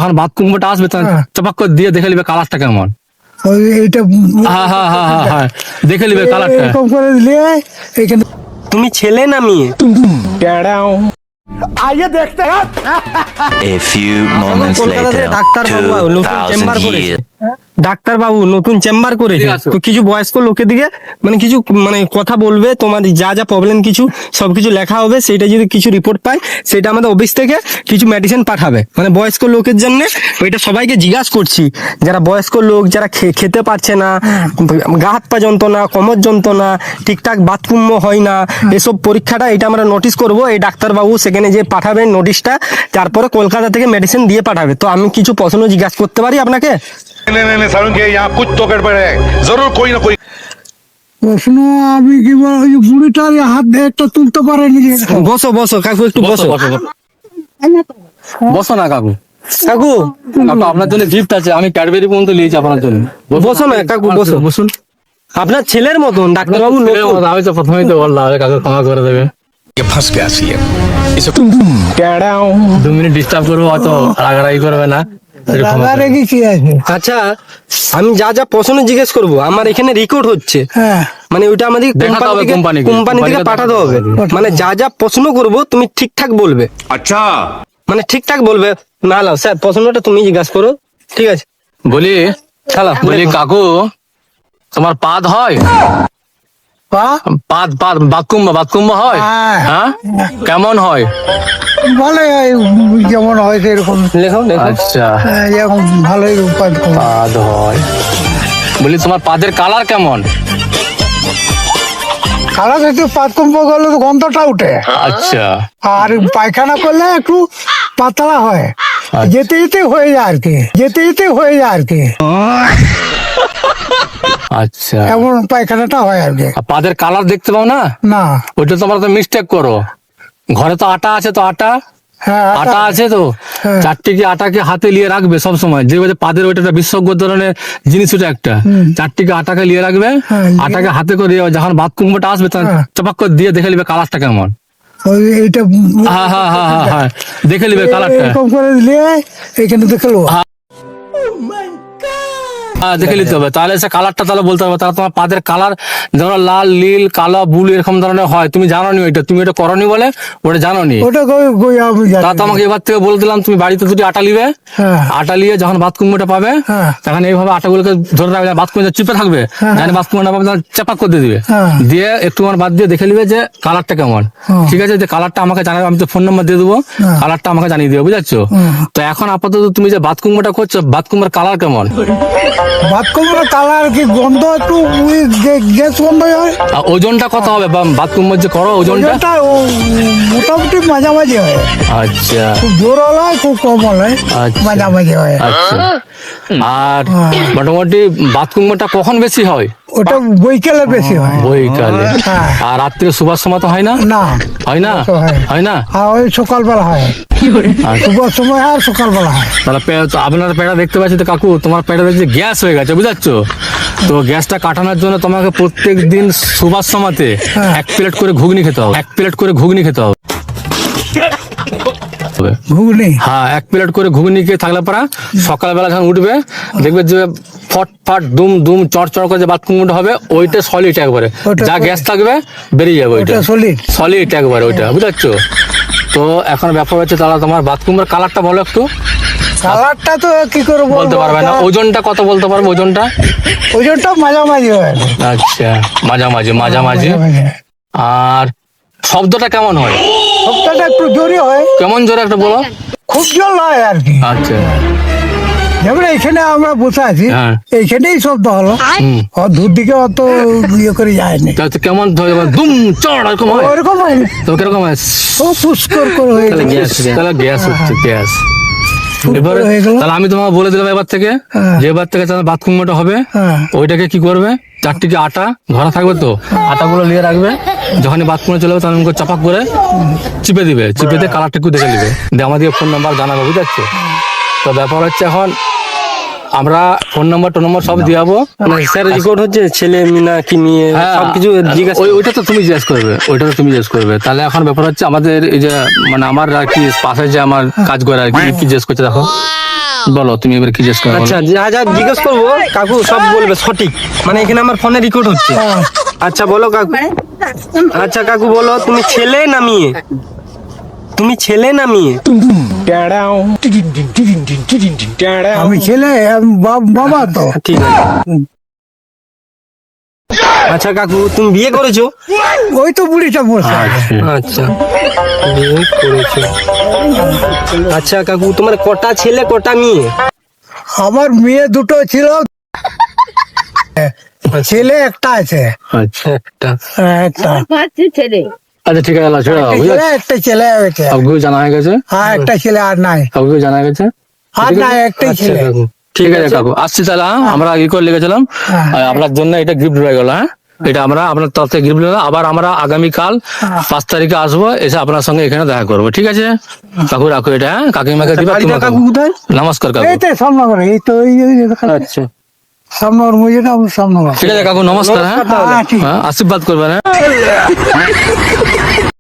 যখন বাথরুমটা আসবে তখন চাপাক করে দিয়ে দেখে নিবে কালারটা কেমন। এইটা হ্যাঁ হ্যাঁ হ্যাঁ হ্যাঁ হ্যাঁ দেখে নিবে কালারটা। এরকম করে দিলে এখানে তুমি ছেলে না মেয়ে? আইয়ে দেখতে A few moments কলকাতাতে later, ডাক্তারবাবু নতুন চেম্বার 2000 করেছে। years. ডাক্তারবাবু নতুন চেম্বার করেছে, ঠিক আছে। তো কিছু বয়স্ক লোকের দিকে মানে কিছু মানে কথা বলবে, তোমার যা যা প্রবলেম কিছু সবকিছু লেখা হবে, সেটা যদি কিছু রিপোর্ট পায় সেটা আমাদের অফিস থেকে কিছু মেডিসিন পাঠাবে, মানে বয়স্ক লোকের জন্য। ওইটা সবাইকে জিজ্ঞাসা করছি, যারা বয়স্ক লোক যারা খেতে পারছে না, গা হাত পা যন্ত্রণা, কোমর যন্ত্রণা, ঠিকঠাক বাথরুম হয় না, এসব পরীক্ষাটা এটা আমরা নোটিশ করব। এই ডাক্তারবাবু সেখানে যে পাঠাবেন নোটিশটা, তারপরে কলকাতা থেকে মেডিসিন দিয়ে পাঠাবে। তো আমি কিছু প্রশ্ন জিজ্ঞাসা করতে পারি আপনাকে? नहीं सारुण के यहाँ कुछ तो गड़बड़ है, जरूर कोई ना कोई। প্রশ্ন আমি কি বল, ওই বুড়িটার হাত দিয়ে একটা তুলতে পারেনি যে। বসো বসো কাকু, একটু বসো বসো। বসো বসো না কাকু। কাকু কাকু আপনার জন্য গিফট আছে, আমি ক্যাডবেরি পর্যন্ত নিয়েছি আপনার জন্য। বসো না কাকু, বসো। বসুন। আপনার ছেলের মতন ডাক্তারবাবু নতুন। আমি তো প্রথমেই তো বললাম কাকু ক্ষমা করে দেবে। ये फंस गया सी है। 2 মিনিট ডিস্টার্ব করবো, অত রাগারাগি করবে না। একটু ক্ষমা করে রাগারে কি আছে? আচ্ছা, আমি যা যা প্রশ্ন জিজ্ঞেস করবো, আমার এখানে রেকর্ড হচ্ছে, হ্যাঁ মানে ওইটা আমাদের দেখাতে হবে কোম্পানিকে। কোম্পানি থেকে পাঠাতে হবে। মানে যা যা প্রশ্ন করবো তুমি ঠিকঠাক বলবে, अच्छा মানে ঠিকঠাক বলবে। না না স্যার, প্রশ্নটা তুমি জিজ্ঞাসা করো, ঠিক আছে? বলি বলি কাকু, তোমার পাদ হয়? পা পাদ পাদ বাতকুম্ভ হয়? হ্যাঁ। হ্যাঁ কেমন হয়? ভালো যেমন হয় সেরকম। লেখো লেখো। আচ্ছা এরকম ভালোই উপায় পাদ হয়। বলি তোমার পাদের কালার কেমন? খারাপ একটু পাতকম্প করলে তো গন্ধটা উঠে, আচ্ছা আর পায়খানা করলে একটু পাতলা হয়। যেতে যেতে হয়ে যায় আর কি, যেতে যেতে হয়ে যায় আর কি, আচ্ছা। এমন পায়খানাটা হয় আর কি। আর পাদের কালার দেখতে পাও না? না ওইটা তোমরা তো মিস্টেক করো। ঘরে তো আটা আছে, তো আটা হ্যাঁ আটা আছে তো, হ্যাঁ। 4টি কি আটাকে হাতে নিয়ে রাখবে সব সময়। যে পাদের ওইটা একটা বিশেষজ্ঞ ধরনের জিনিস, ওটা একটা 4টি আটাকে নিয়ে রাখবে। হ্যাঁ, আটাকে হাতে করে যখন বাথরুমটা আসবে তখন হ্যাঁ। চাপাক করে দিয়ে দেখে নিবে কালারটা কেমন। ওই এইটা হ্যাঁ হ্যাঁ হ্যাঁ হ্যাঁ হ্যাঁ দেখে নিবে কালারটা। এরকম করে দিলে এখানে দেখে নেবো। হ্যাঁ দেখে নিতে হবে, তাহলে সে কালারটা তাহলে বলতে হবে। তাহলে তোমার পাদের কালার ধরো লাল, নীল, কালো, বুলু এরকম ধরনের হয়। তুমি জানো নি ওইটা, তুমি ওটা করনি বলে ওটা জানো নি। ওটা আমি জানি। তা তো আমাকে এবার থেকে বলে দিলাম, তুমি বাড়িতে 2টি আটা নিবে। হ্যাঁ। আটা নিয়ে যখন বাথরুমটা পাবে হ্যাঁ। তখন এইভাবে আটাগুলোকে ধরে রাখবে, বাথরুমে চিপে থাকবে। হ্যাঁ। যখন বাথরুমটা পাবে তখন চাপাক করে দিয়ে দিবে। হ্যাঁ। দিয়ে একটু বাদ দিয়ে দেখে নিবে যে কালারটা কেমন। হ্যাঁ। ঠিক আছে, যে কালারটা আমাকে জানাবে, আমি তো ফোন নাম্বার দিয়ে দেবো, হ্যাঁ। কালারটা আমাকে জানিয়ে দিবে, বুঝাচ্ছো? তো এখন আপাতত তুমি যে বাথরুমটা করছো, বাথরুমের কালার কেমন? বাথরুমের কালার কি গন্ধ একটু গ্যাস গন্ধ হয়। আর ওজনটা কত হবে বাথরুমের যে করো ওজনটা? ওটা মোটামুটি মাঝামাঝি হয়, আচ্ছা খুব জোর হলে খুব কম হলে আচ্ছা। মাঝামাঝি হয়। আচ্ছা। আর মোটামুটি বাথরুমটা কখন বেশি হয়? ওটা বৈকালে বেশি হয়। বৈকালে। হ্যাঁ। আর রাত্রে শোবার সময় তো হয় না? না হয় না? তো হয়। হয় না? আর ওই সকালবেলা হয়, আচ্ছা। শুভ সময় আর সকালবেলা হয়। তাহলে তো আপনার পেটা দেখতে পাচ্ছি তো কাকু, তোমার পেটা দেখছি গ্যাস হয়ে গেছে, বুঝাচ্ছ? তো গ্যাসটা কাটানোর জন্য তোমাকে প্রত্যেক দিন শোবার সময়তে হ্যাঁ। 1 প্লেট করে ঘুগনি খেতে হবে। 1 প্লেট করে ঘুগনি খেতে হবে। ঘুগনি হ্যাঁ 1 প্লেট করে ঘুগনি খেয়ে থাকলে পরা সকালবেলা যখন উঠবে দেখবে যে ফট ফাট দুম দুম চড় চড় করে যে বাথরুমটা হবে, ওইটা সলিড একবারে, ওটা যা গ্যাস থাকবে বেরিয়ে যাবে ওইটা। ওটা solid? সলিড একবারে ওইটা, বুঝাচ্ছো? তো এখন ব্যাপার হচ্ছে, তাহলে তোমার বাথরুমের কালারটা বলো একটু। কালারটা তো কি করে বলতে পারবে না? ওজনটা কত বলতে পারবে? ওজনটা? ওজনটা মাঝামাঝি হয়। আচ্ছা মাঝামাঝি মাঝামাঝি। আর শব্দটা কেমন হয়? সপ্তাহটা একটু জোরে হয়, কেমন জোরে একটা বলো। খুব জোর নয় আর কি। আচ্ছা যেমন এইখানে আমরা বসে আছি, হ্যাঁ। এইখানেই শব্দ হলো, হুম। দূর দিকে অত ইয়ে করে যায়নি। তাহলে কেমন দুম চড় এরকম হয়? ওরকম হয়নি, তো কিরকম হয়? ও পুষ্কর করে হয়ে তাহলে গেছে। গ্যাস, তাহলে গ্যাস হচ্ছে গ্যাস। এবারে হয়ে গেল। তাহলে আমি তোমাকে বলে দিলাম এবার থেকে, হ্যাঁ। যে এবার থেকে তোমার বাথরুমটা হবে, হ্যাঁ। ওইটাকে কি করবে, 4টি আটা ধরা থাকবে, তো আটাগুলো নিয়ে রাখবে। যখনই বাথরুমে চলে যাবে তখন আমাকে চাপাক করে চিপে দিবে, চিপে দিয়ে কালারটা একটু দেখে দিবে, দিয়ে আমাদের ফোন নাম্বার জানাবে, বুঝতে? তো ব্যাপার হচ্ছে এখন আমরা ফোন নাম্বার টোন নম্বর সব দিয়ে যাবো। স্যার রেকর্ড হচ্ছে ছেলে মিনা কি নিয়ে হ্যাঁ, সবকিছু জিজ্ঞাসা। ওইটা তো তুমি জিজ্ঞেস করবে, ওইটা তো তুমি জিজ্ঞেস করবে। তাহলে এখন ব্যাপার হচ্ছে আমাদের এই যে মানে আমার আর কি পাশে যে আমার কাজ করে আর কি, কি জিজ্ঞেস করছে দেখো। বলো তুমি এবার কি জিজ্ঞেস করো বলো। আচ্ছা যা যা জিজ্ঞেস করবো কাকু সব বলবে সঠিক, মানে এখানে আমার ফোনে রেকর্ড হচ্ছে। আচ্ছা বলো কাকু, আচ্ছা কাকু বলো, তুমি ছেলে না মেয়ে? তুমি ছেলে না মেয়ে? আমি ছেলে, আমি বাবা তো। ঠিক আছে। আচ্ছা কাকু তুমি বিয়ে করেছো? ওই তো বুড়িটা বসে আছে। আচ্ছা বিয়ে করেছো। আচ্ছা কাকু তোমার কটা ছেলে কটা মেয়ে? আমার মেয়ে দুটো ছিল, ছেলে একটা আছে। আচ্ছা একটা। একটা আচ্ছা ঠিক আছে ছেড়ে দাও বুঝলে, একটা ছেলে হয়েছে। সবকিছু জানা হয়ে গেছে, হ্যাঁ একটা ছেলে আর নাই, সবকিছু জানা গেছে। আর নাই একটাই আচ্ছা ছেলে। কাকু ঠিক আছে কাকু, আসছি তাহলে, হ্যাঁ? আমরা ই করে লিখেছিলাম, আর আপনার জন্য এটা গিফট রয়ে গেল। হ্যাঁ, এটা আমরা আপনার তরফ থেকে গিফট নিলাম। আবার আমরা আগামীকাল 5 তারিখে আসবো, এসে আপনার সঙ্গে এখানে দেখা করবো। ঠিক আছে কাকু, রাখো এটা। হ্যাঁ, কাকিমাকে দিবা। বাড়িটা তোমাকে কাকু কোথায়? নমস্কার কাকু। এই তো সামনগর, এই তো আচ্ছা সামনগর মুজিটা সামনগর। ঠিক আছে কাকু, নমস্কার। হ্যাঁ, হ্যাঁ ঠিক। হ্যাঁ, আশীর্বাদ করবেন। হ্যাঁ।